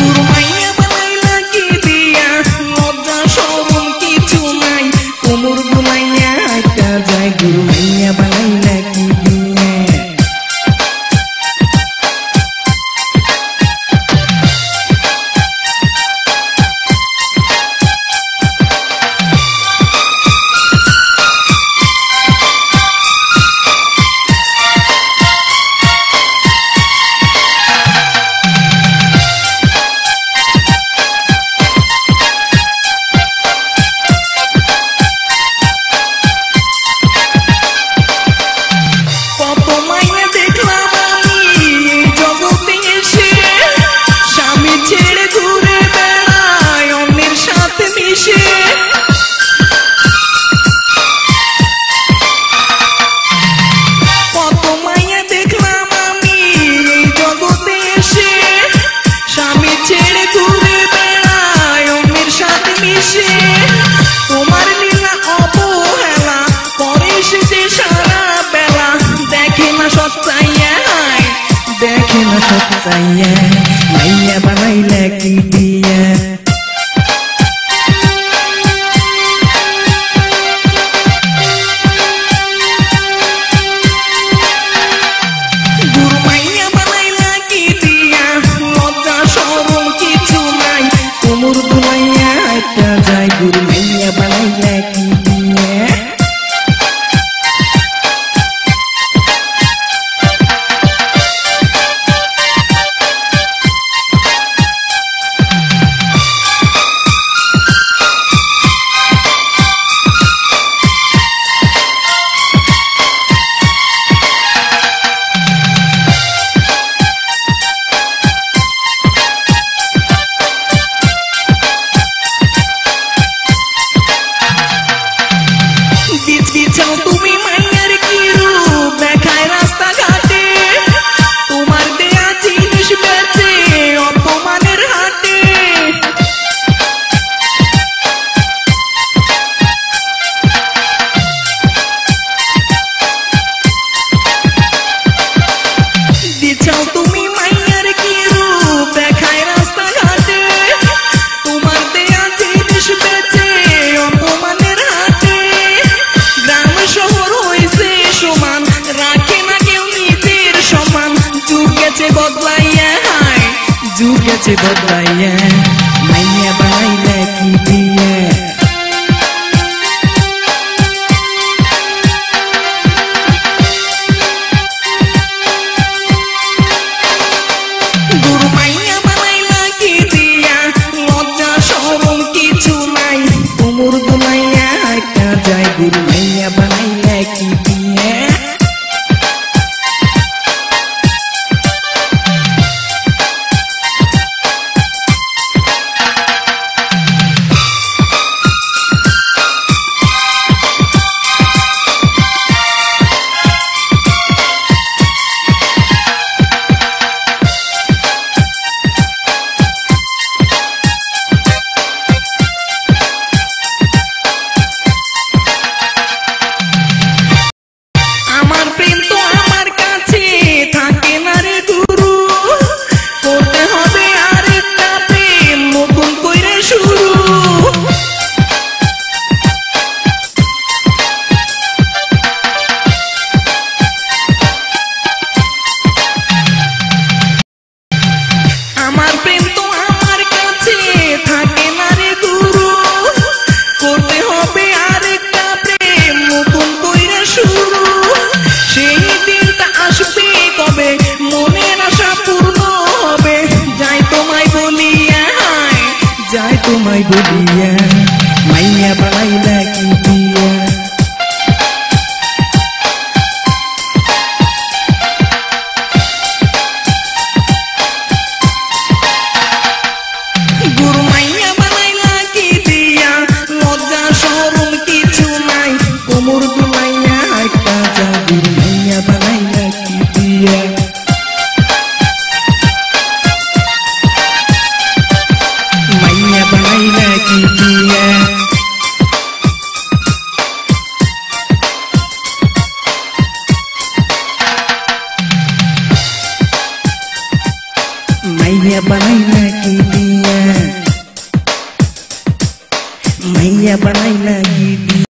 গুরু মাইয়া বানাইলা কি দিয়া লজ্জা শরম কিছু নাই কোমর ঘুমাইয়া একটা যায় গুরু মাইয়া বানাইলা কি দিয়া তোমার লীলা অবহেলা করে সে সারা বেলা দেখে না সচ্চাইয়া মাইয়া বানাইলা কি দিয়া গুরু মাইয়া বানাইলা কি দিয়া লজ্জা শরম কিছু নাই কোমর ঘুমাইয়া একটা যায় গুরু মাইয়া বানাইলা কি দিয়া তুমি মাইয়ার কি রূপ দেখায় রাস্তাঘাটে তোমার দেয়া জিনিস বেচে অপমানের হাটে দিছাও তুমি মাইয়ার কি রূপ দেখায় রাস্তাঘাটে তোমার দেয়া জিনিস বেচে অপমানের হাটে গ্রাম শহর হইছে সমান রাখে না কেউ নিজের সমান যুগ গেছে বদলাইয়া মাইয়া বানাইলা কি দিয়া গুরু মাইয়া বানাইলা কি দিয়া লজ্জা শরম কিছু নাই কোমর ঘুমাইয়া একটা যায় গুরু মাইয়া বানাইলা কি দিয়া তোমায় বলিয়া মাইয়া বানাইলা কি দিয়া গুরু মাইয়া বানাইলা কি দিয়া লজ্জা শরম কিছু নাই কোমর ঘুমাইয়া একটা যা গুরু মাইয়া বানাইলা কি দিয়া মাইয়া বানাইলা কি माइया बनाइला की दिया, माइया बनाइला की दिया।